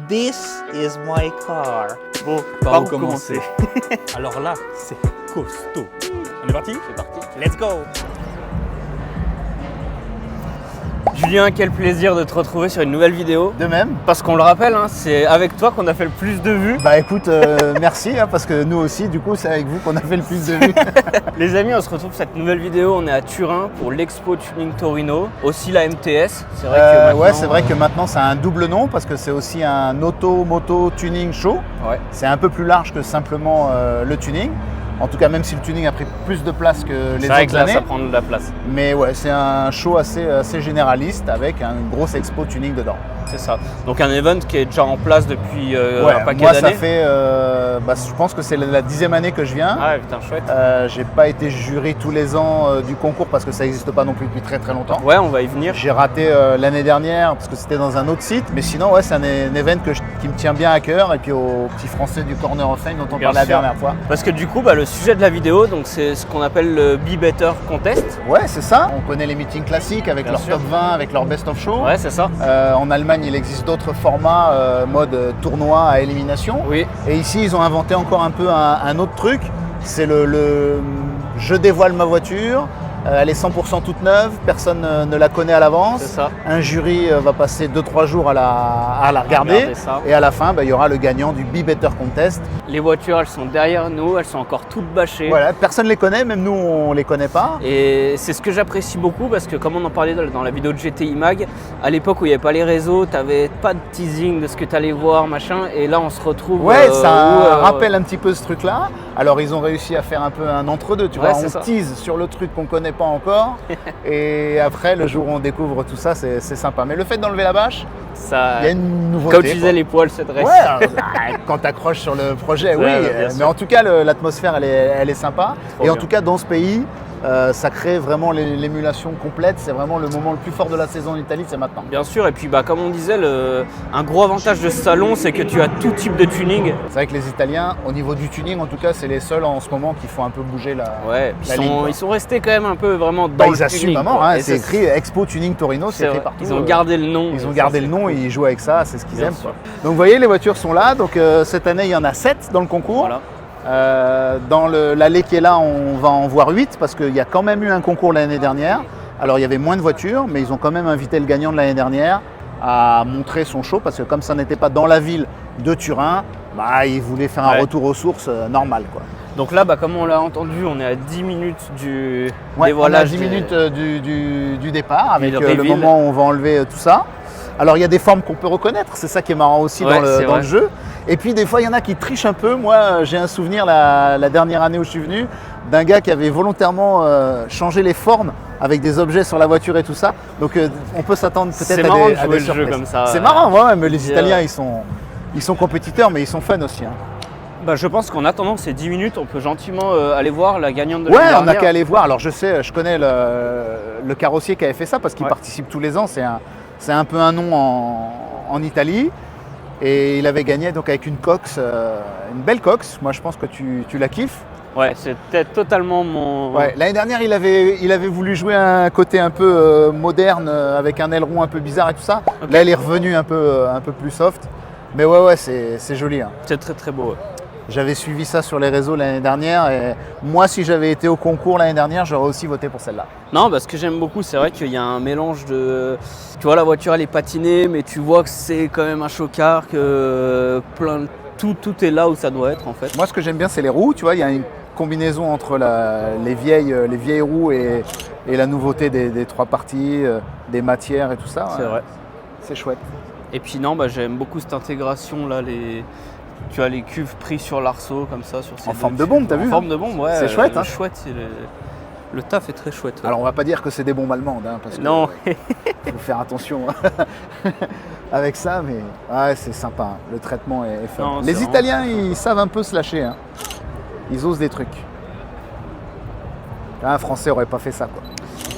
This is my car. Bon, Par où commencer? Alors là, c'est costaud. On est parti? C'est parti. Let's go! Julien, quel plaisir de te retrouver sur une nouvelle vidéo. De même. Parce qu'on le rappelle, hein, c'est avec toi qu'on a fait le plus de vues. Bah écoute, merci, parce que nous aussi, du coup, c'est avec vous qu'on a fait le plus de vues. Les amis, on se retrouve pour cette nouvelle vidéo. On est à Turin pour l'Expo Tuning Torino, aussi la MTS. C'est vrai que maintenant, ouais, c'est vrai que maintenant, ça a un double nom parce que c'est aussi un auto-moto tuning show. Ouais. C'est un peu plus large que simplement le tuning. En tout cas, même si le tuning a pris plus de place que les c'est vrai autres que là, années. ça prend de la place. Mais ouais, c'est un show assez généraliste avec une grosse expo tuning dedans. C'est ça. Donc un event qui est déjà en place depuis Ouais, un paquet moi, d'années. ça fait, je pense que c'est la 10e année que je viens. Ah putain, chouette. J'ai pas été jury tous les ans du concours parce que ça n'existe pas non plus depuis très très longtemps. Ouais, on va y venir. J'ai raté l'année dernière parce que c'était dans un autre site. Mais sinon, ouais, c'est un event qui me tient bien à cœur. Et puis aux petits Français du Corner of Fame dont on Bien parlait la sûr. dernière fois. Parce que du coup, le sujet de la vidéo, donc c'est ce qu'on appelle le Be Better Contest. Ouais, c'est ça. On connaît les meetings classiques avec Bien leur sûr. top 20, avec leur best of show. Ouais, c'est ça. En Allemagne, il existe d'autres formats mode tournoi à élimination. Oui. Et ici, ils ont inventé encore un peu un autre truc. C'est le je dévoile ma voiture. Elle est 100% toute neuve, personne ne la connaît à l'avance. C'est ça. Un jury va passer 2-3 jours à la regarder. Regarder ça. Et à la fin, il y aura le gagnant du Be Better Contest. Les voitures, elles sont derrière nous, elles sont encore toutes bâchées. Voilà, personne ne les connaît, même nous, on ne les connaît pas. Et c'est ce que j'apprécie beaucoup parce que comme on en parlait dans la vidéo de GTI Mag, à l'époque où il n'y avait pas les réseaux, tu n'avais pas de teasing de ce que tu allais voir, machin, et là on se retrouve... Ouais, ça rappelle un petit peu ce truc-là. Alors ils ont réussi à faire un peu un entre-deux, tu vois, c'est on ça. tease sur le truc qu'on ne connaît pas encore. Et après, le jour où on découvre tout ça, c'est sympa. Mais le fait d'enlever la bâche, ça... il y a une nouveauté. Comme tu disais, les poils se dressent. Ouais, quand tu accroches sur le projet, oui. bien sûr. Mais en tout cas, l'atmosphère, elle est sympa. Trop et en bien. tout cas, dans ce pays, ça crée vraiment l'émulation complète. C'est vraiment le moment le plus fort de la saison en Italie, c'est maintenant. Bien sûr, et puis comme on disait, un gros avantage de ce salon, c'est que tu as tout type de tuning. C'est vrai que les Italiens, au niveau du tuning, en tout cas, c'est les seuls en ce moment qui font un peu bouger la, Ouais, la ligne, quoi. ils sont restés quand même un peu vraiment dans le Ils assument tuning. vraiment, quoi. hein, Et c'est ça, écrit Expo Tuning Torino, c'est c'est écrit vrai. partout. Ils ont gardé le nom. Ils ont et gardé ça, le c'est nom et cool. ils jouent avec ça, c'est ce qu'ils Bien aiment. sûr. Quoi. Donc vous voyez, les voitures sont là. Donc cette année, il y en a 7 dans le concours. Voilà. Dans l'allée qui est là, on va en voir 8 parce qu'il y a quand même eu un concours l'année dernière. Alors il y avait moins de voitures, mais ils ont quand même invité le gagnant de l'année dernière à montrer son show parce que comme ça n'était pas dans la ville de Turin, ils voulaient faire un Ouais. retour aux sources normal, quoi. Donc là, comme on l'a entendu, on est à 10 minutes du Ouais, on a dévoilage. 10 minutes du départ avec le reveal. moment où on va enlever tout ça. Alors il y a des formes qu'on peut reconnaître, c'est ça qui est marrant aussi Ouais, dans c'est le vrai. jeu. Et puis des fois il y en a qui trichent un peu. Moi j'ai un souvenir la dernière année où je suis venu d'un gars qui avait volontairement changé les formes avec des objets sur la voiture et tout ça. Donc on peut s'attendre C'est peut-être marrant de à jouer des le jeu surprises. comme ça. C'est marrant, ouais, mais les C'est, Italiens ils sont compétiteurs mais ils sont fun aussi, hein. Je pense qu'en attendant ces 10 minutes, on peut gentiment aller voir la gagnante de Ouais, l'année on n'a dernière. qu'à aller voir. Alors je sais, je connais le carrossier qui avait fait ça parce qu'il Ouais. participe tous les ans. C'est un peu un nom en Italie. Et il avait gagné donc avec une Cox, une belle Cox. Moi je pense que tu la kiffes. Ouais, c'était totalement mon... Ouais. L'année dernière il avait voulu jouer un côté un peu moderne avec un aileron un peu bizarre et tout ça. Ok. Là il est revenu un peu plus soft. Mais ouais, c'est joli, hein. C'est très très beau. Ouais. J'avais suivi ça sur les réseaux l'année dernière et moi si j'avais été au concours l'année dernière j'aurais aussi voté pour celle-là. Non, ce que j'aime beaucoup, c'est vrai qu'il y a un mélange de... Tu vois, la voiture, elle est patinée, mais tu vois que c'est quand même un chocard, que tout est là où ça doit être, en fait. Moi ce que j'aime bien c'est les roues, tu vois, il y a une combinaison entre les vieilles roues et la nouveauté des 3 parties, des matières et tout ça. C'est vrai. C'est chouette. Et puis non, j'aime beaucoup cette intégration, là, tu as les cuves pris sur l'arceau, comme ça, sur ces En deux forme de tubes. bombe, t'as vu, En hein. forme de bombe, ouais. C'est chouette, hein. Chouette, le taf est très chouette. Ouais. Alors on va pas dire que c'est des bombes allemandes, hein, parce que Non. faut faire attention avec ça, mais ouais, c'est sympa, hein. Le traitement est fun. Non, c'est Les vraiment Italiens ils savent un peu se lâcher, hein. Ils osent des trucs. Un Français aurait pas fait ça, quoi.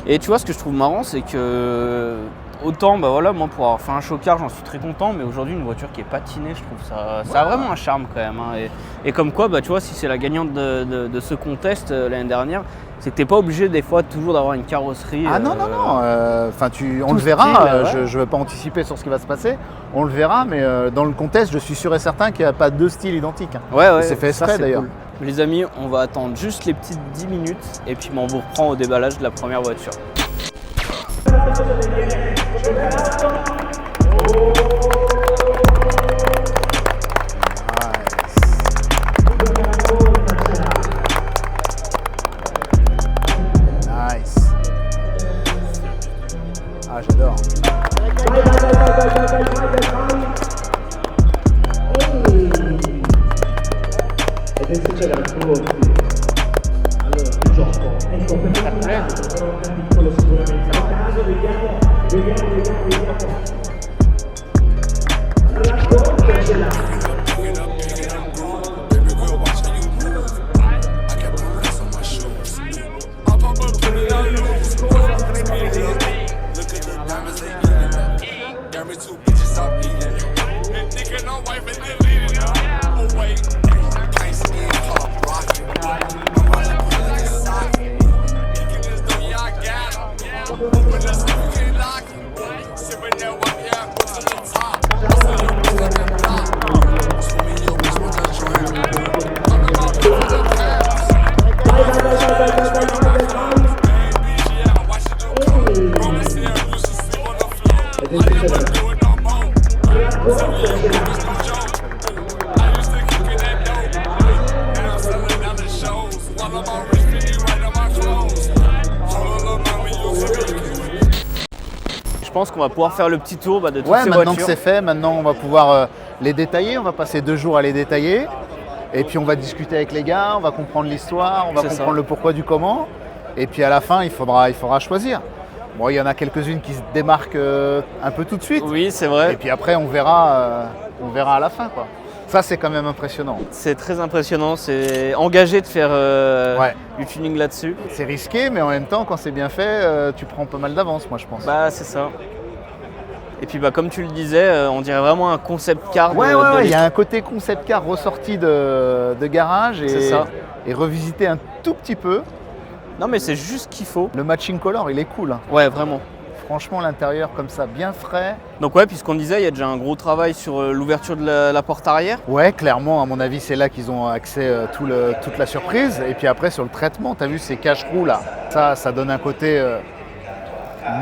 Et tu vois, ce que je trouve marrant, c'est que autant, moi pour avoir fait un chocard, j'en suis très content, mais aujourd'hui, une voiture qui est patinée, je trouve ça a vraiment un charme quand même, hein. Et comme quoi, tu vois, si c'est la gagnante de ce contest l'année dernière, C'est que t'es pas obligé des fois toujours d'avoir une carrosserie. Ah non. Enfin, on tout le verra. style, ouais. Je ne veux pas anticiper sur ce qui va se passer. On le verra, mais dans le contest, je suis sûr et certain qu'il n'y a pas deux styles identiques. Ouais, c'est fait ça, exprès, c'est d'ailleurs. cool. Les amis, on va attendre juste les petites 10 minutes et puis on vous reprend au déballage de la première voiture. Nice. Ah, j'adore. Je pense qu'on va pouvoir faire le petit tour de toutes Ouais, ces maintenant voitures. que c'est fait, maintenant on va pouvoir les détailler. On va passer 2 jours à les détailler. Et puis on va discuter avec les gars, on va comprendre l'histoire, on va C'est comprendre ça. le pourquoi du comment. Et puis à la fin, il faudra choisir. Bon, il y en a quelques-unes qui se démarquent un peu tout de suite. Oui, c'est Et vrai. puis après, on verra à la fin, quoi. Ça, c'est quand même impressionnant. C'est très impressionnant. C'est engagé de faire Ouais. du tuning là-dessus. C'est risqué, mais en même temps, quand c'est bien fait, tu prends pas mal d'avance, moi, je pense. Bah, c'est ça. Et puis, comme tu le disais, on dirait vraiment un concept car. Ouais, de il y l'époque. a un côté concept car ressorti de garage C'est ça. et revisité un tout petit peu. Non, mais c'est juste ce qu'il faut. Le matching color, il est cool, hein. Ouais, vraiment. Franchement, l'intérieur comme ça, bien frais. Donc ouais, puisqu'on disait, il y a déjà un gros travail sur l'ouverture de la porte arrière. Ouais, clairement, à mon avis, c'est là qu'ils ont accès toute la surprise. Et puis après, sur le traitement, tu as vu ces cache-roues là. Ça donne un côté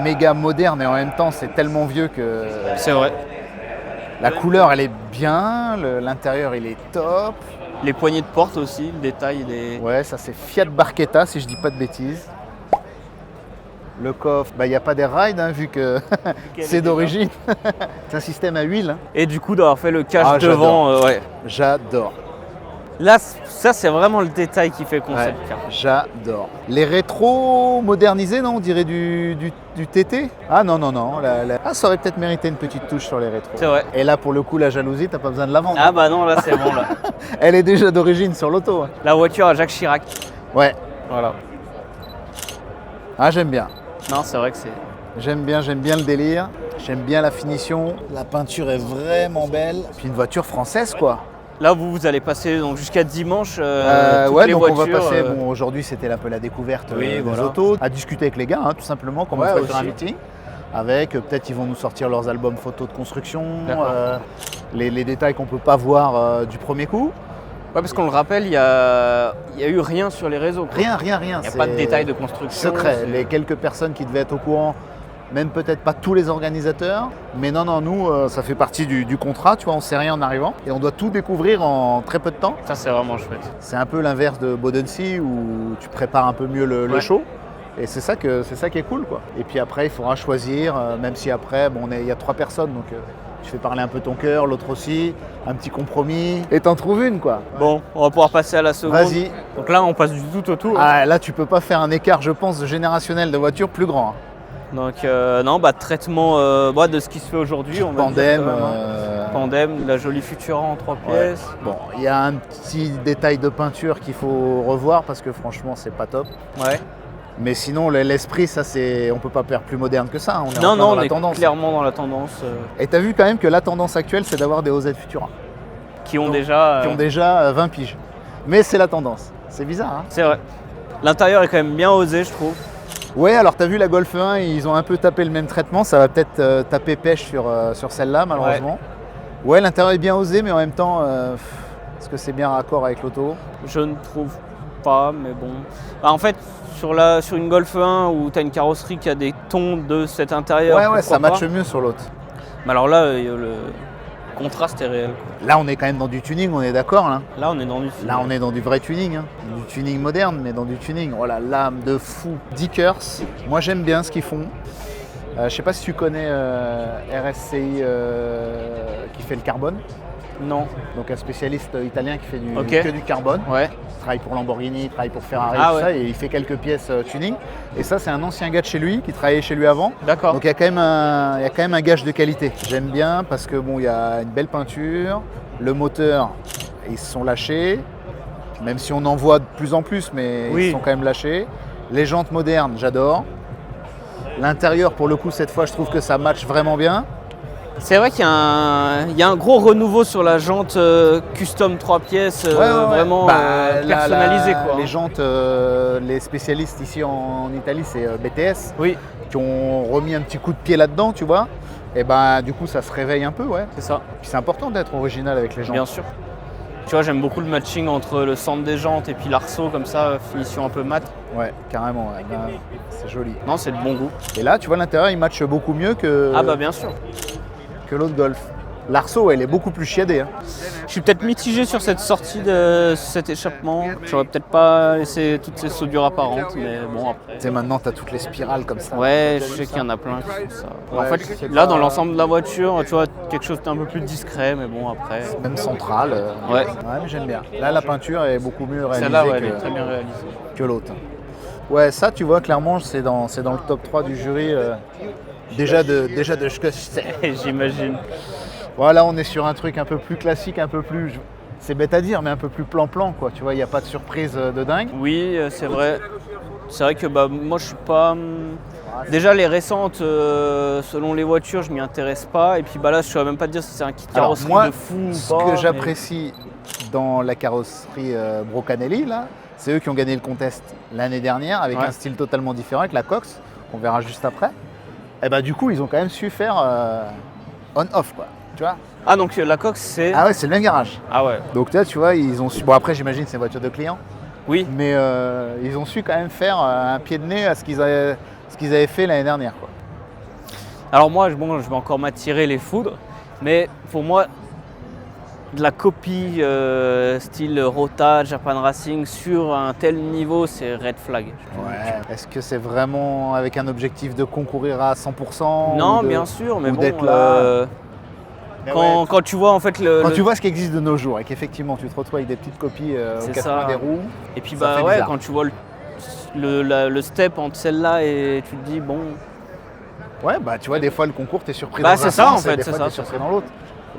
méga moderne et en même temps, c'est tellement vieux que C'est vrai. la couleur, elle est bien. L'intérieur, il est top. Les poignées de porte aussi, le détail des... Ouais, ça c'est Fiat Barchetta, si je dis pas de bêtises. Le coffre, il n'y a pas d'air ride, hein, vu que c'est d'origine. C'est un système à huile, hein. Et du coup, d'avoir fait le cache Ah, devant, ouais. J'adore. Là, ça, c'est vraiment le détail qui fait Ouais, concept car. j'adore. Les rétros modernisés, non, on dirait du TT. Ah non. Ah, ça aurait peut-être mérité une petite touche sur les rétros. C'est vrai. Et là, pour le coup, la jalousie, t'as pas besoin de la vendre. Ah bah non, là, c'est bon, là. Elle est déjà d'origine sur l'auto, hein. La voiture à Jacques Chirac. Ouais. Voilà. Ah, j'aime bien. Non, c'est vrai que c'est... J'aime bien le délire. J'aime bien la finition. La peinture est vraiment belle. Puis une voiture française, quoi. Là, vous allez passer donc, jusqu'à dimanche toutes Ouais, les donc voitures. on va passer. Bon, aujourd'hui, c'était un peu la découverte Oui, des voilà. autos. À discuter avec les gars, hein, tout simplement, comme Ouais, on ferait sur un aussi. meeting. Avec, peut-être, ils vont nous sortir leurs albums photos de construction, D'accord. les détails qu'on peut pas voir du premier coup. Ouais, parce qu'on le rappelle, il y a eu rien sur les réseaux. quoi. Rien. Il n'y a pas de détails de construction. Secret. c'est- Les quelques personnes qui devaient être au courant, même peut-être pas tous les organisateurs, mais non, nous, ça fait partie du contrat, tu vois, on sait rien en arrivant et on doit tout découvrir en très peu de temps. Ça, c'est vraiment chouette. C'est un peu l'inverse de Bodensee où tu prépares un peu mieux le Ouais. show. Et c'est ça qui est cool, quoi. Et puis après, il faudra choisir, même si après, bon, il y a 3 personnes, donc tu fais parler un peu ton cœur, l'autre aussi, un petit compromis, et t'en trouves une, quoi. Bon, on va pouvoir passer à la seconde. Vas-y. Donc là, on passe du tout au tout. hein. Ah, là, tu peux pas faire un écart, je pense, générationnel de voiture plus grand, hein. Donc, non, traitement de ce qui se fait aujourd'hui. On va dire Pandem. quand même, hein. Pandem, la jolie Futura en 3 Ouais. pièces. Bon, il y a un petit détail de peinture qu'il faut revoir parce que franchement, c'est pas top. Ouais. Mais sinon, l'esprit, ça, on peut pas faire plus moderne que ça. On est en Non, plein dans on la est tendance. clairement dans la tendance Et t'as vu quand même que la tendance actuelle, c'est d'avoir des OZ Futura qui ont déjà. qui ont déjà 20 piges. Mais c'est la tendance. C'est bizarre, hein. C'est vrai. L'intérieur est quand même bien osé, je trouve. Ouais, alors t'as vu la Golf 1, ils ont un peu tapé le même traitement, ça va peut-être taper pêche sur celle-là malheureusement. Ouais, l'intérieur est bien osé, mais en même temps, est-ce que c'est bien raccord avec l'auto? Je ne trouve pas, mais bon. Bah, en fait, sur une Golf 1 où tu as une carrosserie qui a des tons de cet intérieur. Ouais, ça pourquoi matche pas. mieux sur l'autre. Mais alors là, le contraste est réel, quoi. Là, on est quand même dans du tuning, on est d'accord là? Là, on est dans du film. Là, on est dans du vrai tuning, hein. Du tuning moderne, mais dans du tuning. Oh la lame de fou. Dickers, moi j'aime bien ce qu'ils font. Je sais pas si tu connais RSCI qui fait le carbone. Non. Donc un spécialiste italien qui fait Ok. que du carbone. Ouais. Il travaille pour Lamborghini, il travaille pour Ferrari, Ah tout ouais. ça, et il fait quelques pièces tuning. Et ça, c'est un ancien gars de chez lui qui travaillait chez lui avant. D'accord. Donc il y a quand même un gage de qualité. J'aime bien parce que bon, il y a une belle peinture, le moteur, ils se sont lâchés, même si on en voit de plus en plus, mais Oui. ils sont quand même lâchés. Les jantes modernes, j'adore. L'intérieur, pour le coup, cette fois, je trouve que ça match vraiment bien. C'est vrai qu'il y a un gros renouveau sur la jante custom 3 pièces, Ouais. vraiment Bah, personnalisée, quoi. Les jantes, les spécialistes ici en Italie, c'est BTS, Oui, qui ont remis un petit coup de pied là-dedans, tu vois. Et ben du coup, ça se réveille un peu, ouais. c'est ça, Puis c'est important d'être original avec les jantes. bien sûr. Tu vois, j'aime beaucoup le matching entre le centre des jantes et puis l'arceau, comme ça, finition un peu mat. Ouais, carrément, ouais. Ben, c'est joli. Non, c'est de bon goût. Et là, tu vois, l'intérieur, il match beaucoup mieux que, Ah bah bien sûr. que l'autre Golf. L'arceau, elle est beaucoup plus chiadée, hein. Je suis peut-être mitigé sur cette sortie de cet échappement. J'aurais peut-être pas laissé toutes ces soudures apparentes, mais bon après. Tu sais, maintenant, tu as toutes les spirales comme ça. Ouais, je sais qu'il y en a plein qui font ça. Ouais, En je fait, sais là, pas. dans l'ensemble de la voiture, tu vois, quelque chose d'un peu plus discret, mais bon après. Même centrale. Ouais. Mais j'aime bien. Là, la peinture est beaucoup mieux réalisée Celle-là, ouais, elle est que, très bien réalisée. que l'autre. Ouais, ça, tu vois, clairement, c'est dans le top 3 du jury. Déjà de ce que c'est. J'imagine. Voilà, on est sur un truc un peu plus classique, un peu plus. C'est bête à dire, mais un peu plus plan-plan, quoi. Tu vois, il n'y a pas de surprise de dingue. Oui, c'est vrai. C'est vrai que bah, moi, je suis pas. Déjà, les récentes, selon les voitures, je m'y intéresse pas. Et puis bah, là, je ne saurais même pas te dire si c'est un kit Alors, carrosserie moi, de fou ou ce pas. que mais- j'apprécie dans la carrosserie Brocanelli, là, c'est eux qui ont gagné le contest l'année dernière avec Ouais. un style totalement différent, avec la Cox, qu'on verra juste après. Et bah, du coup, ils ont quand même su faire on-off, quoi. Tu vois? Ah, donc la Cox, c'est. Ah ouais, c'est le même garage. Ah ouais. Donc là, tu vois, ils ont su. Bon, après, j'imagine que c'est une voiture de client, Oui. mais ils ont su quand même faire un pied de nez à ce qu'ils avaient fait l'année dernière, quoi. Alors moi, bon, je vais encore m'attirer les foudres, mais pour moi, de la copie style Rota, Japan Racing sur un tel niveau, c'est red flag. Ouais. Est-ce que c'est vraiment avec un objectif de concourir à 100% Non, ou de- bien sûr, mais ou bon, d'être là. Mais ouais, quand tu vois en fait quand le- tu vois ce qui existe de nos jours et qu'effectivement tu te retrouves avec des petites copies aux C'est quatre ça. coins des roues, et puis ça bah fait ouais, bizarre. quand tu vois le step entre celle-là et tu te dis bon, ouais, bah tu vois, des fois le concours, t'es surpris Bah, dans un c'est ça, sens en fait, et des c'est fois ça, t'es c'est surpris ça. dans l'autre.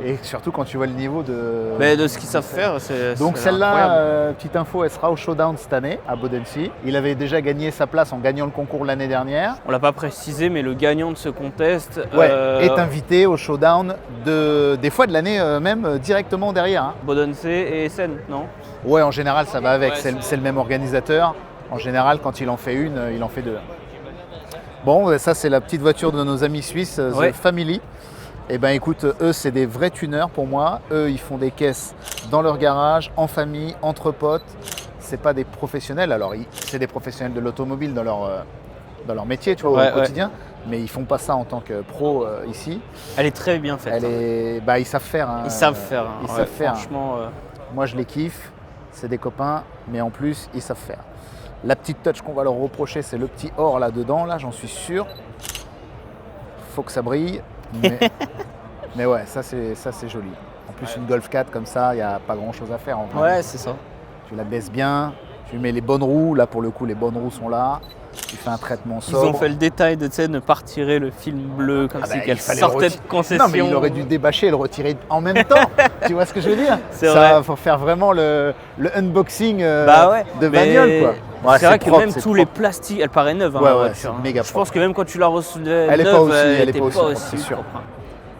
Et surtout quand tu vois le niveau de. mais de ce qu'ils savent faire, c'est Donc c'est celle-là, incroyable. petite info, elle sera au showdown cette année à Bodensee. Il avait déjà gagné sa place en gagnant le concours l'année dernière. On l'a pas précisé, mais le gagnant de ce contest Ouais, est invité au showdown des fois de l'année même directement derrière, hein. Bodensee et Essen, non? Ouais, en général, ça va avec. Ouais, C'est le même organisateur. En général, quand il en fait une, il en fait deux. Bon, ça, c'est la petite voiture de nos amis suisses, Ouais. The Family. Eh ben, écoute, eux, c'est des vrais tuneurs pour moi. Eux, ils font des caisses dans leur garage, en famille, entre potes. C'est pas des professionnels. Alors, c'est des professionnels de l'automobile dans leur métier, tu vois, Ouais, au quotidien. Mais ils font pas ça en tant que pro ici. Elle est très bien faite. Hein. Ils savent faire, hein. Ils savent faire. Hein. Ils Ouais, savent faire. Franchement, Moi, je les kiffe. C'est des copains, mais en plus, ils savent faire. La petite touch qu'on va leur reprocher, c'est le petit or là-dedans, là, j'en suis sûr. Faut que ça brille. Mais ouais, ça c'est joli. En plus, une Golf 4 comme ça, il n'y a pas grand-chose à faire en vrai. ouais, c'est ça. Tu la baisses bien, tu mets les bonnes roues. Là, pour le coup, les bonnes roues sont là. Tu fais un traitement Ils sobre. ont fait le détail de ne pas retirer le film bleu comme Ah si bah, qu'elle il fallait sortait le de retirer. concession. Non, mais il aurait dû débâcher et le retirer en même temps. Tu vois ce que je veux dire? C'est Ça, vrai. faut faire vraiment le unboxing Bah ouais, de mais bagnole, quoi. Ouais, c'est vrai que propre, même c'est tous les propre. plastiques, elle paraît neuve, hein, Ouais, la ouais, voiture. c'est hein. méga Je propre. pense que même quand tu la recevais Elle est neuve, pas aussi- elle est était pas aussi propre, c'est sûr. propre, hein.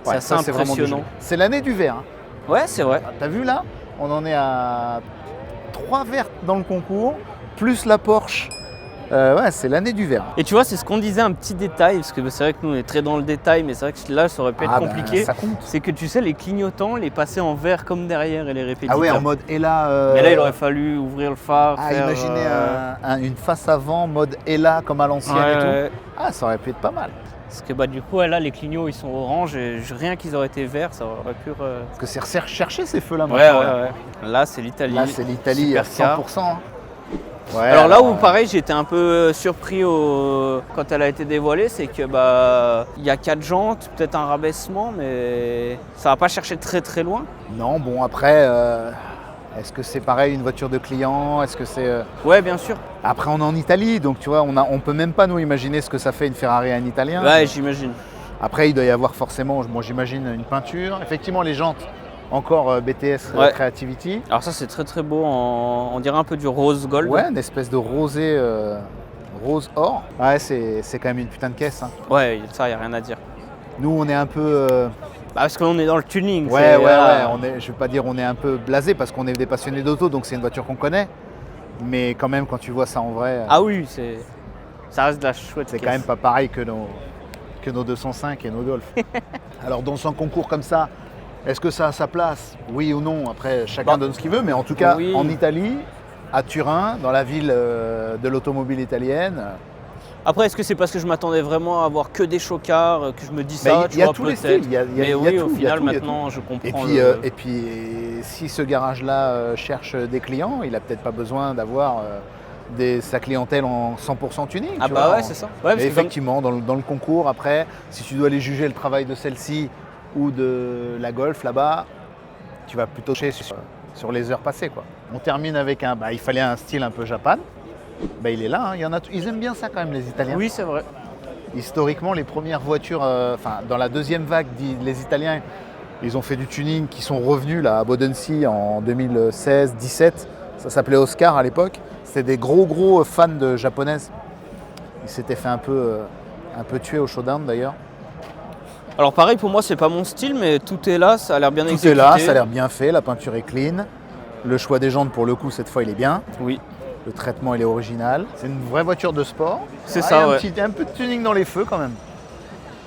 Ouais, C'est ça, assez vraiment du impressionnant. joli. C'est l'année du vert, hein. Ouais, c'est vrai. T'as vu là? On en est à 3 vertes dans le concours, plus la Porsche. Ouais, c'est l'année du vert. Et tu vois, c'est ce qu'on disait, un petit détail, parce que c'est vrai que nous on est très dans le détail, mais c'est vrai que là ça aurait pu être compliqué. Ça compte. C'est que tu sais, les clignotants, les passer en vert comme derrière et les répétiteurs. Ah ouais, en mode ELA. Mais là, il aurait fallu ouvrir le phare. faire, imaginez une face avant, mode ELA comme à l'ancienne et tout. ouais. Ah, ça aurait pu être pas mal. Parce que bah, du coup, là, les clignots ils sont orange et rien qu'ils auraient été verts, ça aurait pu. Parce que c'est recherché ces feux-là Ouais, maintenant. ouais. Là, c'est l'Italie. Là, c'est l'Italie à Supercar. 100%. Hein. Ouais, Alors là où pareil j'étais un peu surpris quand elle a été dévoilée, c'est que bah il y a 4 jantes, peut-être un rabaissement, mais ça va pas chercher très très loin. Non, bon après, est-ce que c'est pareil une voiture de client? Est-ce que c'est Ouais, bien sûr. Après on est en Italie, donc tu vois, on peut même pas nous imaginer ce que ça fait une Ferrari à un Italien. Ouais, j'imagine. Après il doit y avoir forcément, moi j'imagine une peinture. Effectivement les jantes, encore BTS Ouais. Creativity. Alors ça c'est très très beau, on dirait un peu du rose gold. Ouais, une espèce de rosé rose or. Ouais, c'est quand même une putain de caisse. Hein. Ouais, ça y a rien à dire. Nous on est un peu Bah, parce qu'on est dans le tuning. ouais, voilà. je vais pas dire on est un peu blasé parce qu'on est des passionnés d'auto, donc c'est une voiture qu'on connaît. Mais quand même, quand tu vois ça en vrai, Ah oui, ça reste de la chouette. c'est caisse. quand même pas pareil que nos 205 et nos Golf. Alors dans un concours comme ça, est-ce que ça a sa place? Oui ou non? Après, chacun donne ce qu'il veut, mais en tout cas, oui. en Italie, à Turin, dans la ville de l'automobile italienne, Après, est-ce que c'est parce que je m'attendais vraiment à avoir que des chocards que je me dis mais ça? il y a tous les styles. Il y a Mais oui, tout, au il y a final, tout, il y a maintenant, je comprends. Et puis, si ce garage-là cherche des clients, il n'a peut-être pas besoin d'avoir sa clientèle en 100% tuning. Ah tu bah vois. ouais, c'est ça. Ouais, parce Mais que effectivement, dans le concours, après, si tu dois aller juger le travail de celle-ci ou de la Golf là-bas, tu vas plutôt sur les heures passées, quoi. On termine avec il fallait un style un peu Japan. Il est là, hein. Ils aiment bien ça quand même, les Italiens. Oui, c'est vrai. Historiquement, les premières voitures, dans la deuxième vague, les Italiens, ils ont fait du tuning qui sont revenus là, à Bodensee en 2016-17. Ça s'appelait Oscar à l'époque. C'était des gros fans de japonaises. Ils s'étaient fait un peu tuer au showdown d'ailleurs. Alors pareil, pour moi, c'est pas mon style, mais tout est là, ça a l'air bien Tout exécuté. est là, ça a l'air bien fait, la peinture est clean. Le choix des jantes, pour le coup, cette fois, il est bien. Oui. Le traitement, il est original. C'est une vraie voiture de sport. C'est Ah, ça, il y a ouais. un peu de tuning dans les feux quand même.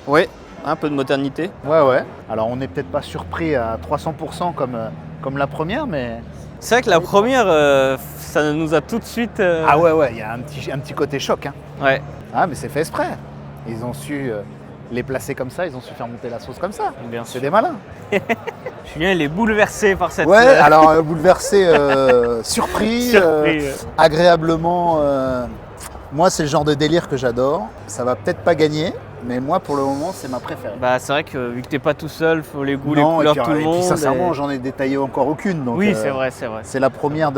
Ouais, un peu de modernité. Ouais. Alors, on n'est peut-être pas surpris à 300% comme la première, mais... C'est vrai que la première, ça nous a tout de suite... Ah ouais, il y a un petit côté choc. Hein. Ouais, Ah, mais c'est fait exprès. Ils ont su les placer comme ça, ils ont su faire monter la sauce comme ça. bien C'est sûr. des malins. Julien, il est bouleversé par cette... Ouais, alors bouleversé, surpris, surpris. agréablement. Moi, c'est le genre de délire que j'adore. Ça va peut-être pas gagner, mais moi, pour le moment, c'est ma préférée. Bah c'est vrai que vu que t'es pas tout seul, faut les goûts, Non, les et couleurs, tout le puis monde. sincèrement, et- j'en ai détaillé encore aucune. Donc, Oui, c'est vrai, c'est vrai. C'est la première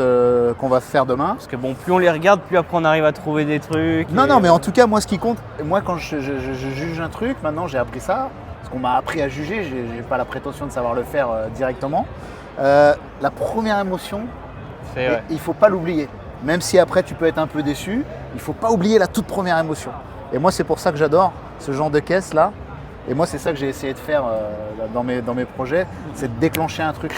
qu'on va faire demain. Parce que bon, plus on les regarde, plus après on arrive à trouver des trucs. Non, et- non, mais en tout cas, moi, ce qui compte, moi, quand je juge un truc, maintenant, j'ai appris ça, parce qu'on m'a appris à juger, j'ai pas la prétention de savoir le faire directement. La première émotion, C'est ouais. il ne faut pas l'oublier. Même si après, tu peux être un peu déçu, il ne faut pas oublier la toute première émotion. Et moi, c'est pour ça que j'adore ce genre de caisse-là. Et moi, c'est ça que j'ai essayé de faire dans mes projets, c'est de déclencher un truc,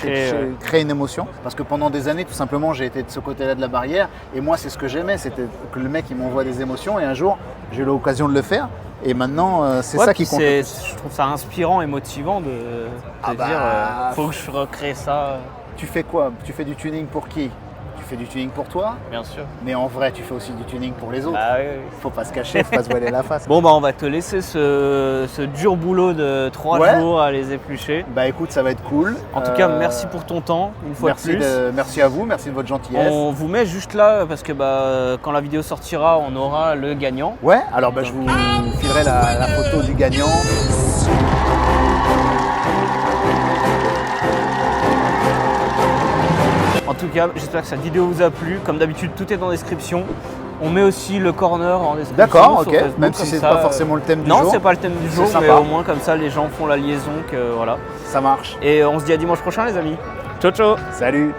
créer une émotion. Parce que pendant des années, tout simplement, j'ai été de ce côté-là de la barrière. Et moi, c'est ce que j'aimais, c'était que le mec, il m'envoie des émotions. Et un jour, j'ai eu l'occasion de le faire. Et maintenant, c'est Ouais, ça puis qui compte. je trouve ça inspirant et motivant de Ah bah, dire faut que je recrée ça. Tu fais quoi? Tu fais du tuning pour qui? Tu fais du tuning pour toi, Bien sûr. mais en vrai, tu fais aussi du tuning pour les autres. Bah, oui, oui. Faut pas se cacher, faut pas se voiler la face. Bon bah on va te laisser ce dur boulot de 3 Ouais. jours à les éplucher. Bah écoute, ça va être cool. En tout cas, merci pour ton temps, une fois de plus. Merci à vous, merci de votre gentillesse. On vous met juste là parce que quand la vidéo sortira, on aura le gagnant. Ouais, alors je vous filerai la photo du gagnant. En tout cas, j'espère que cette vidéo vous a plu. Comme d'habitude, tout est dans la description. On met aussi le corner en description. D'accord, sur ok. Facebook, Même si comme c'est ça, pas forcément le thème du non, jour. c'est pas le thème du jour, sympa. mais au moins comme ça, les gens font la liaison que voilà. Ça marche. Et on se dit à dimanche prochain, les amis. Ciao, ciao. Salut.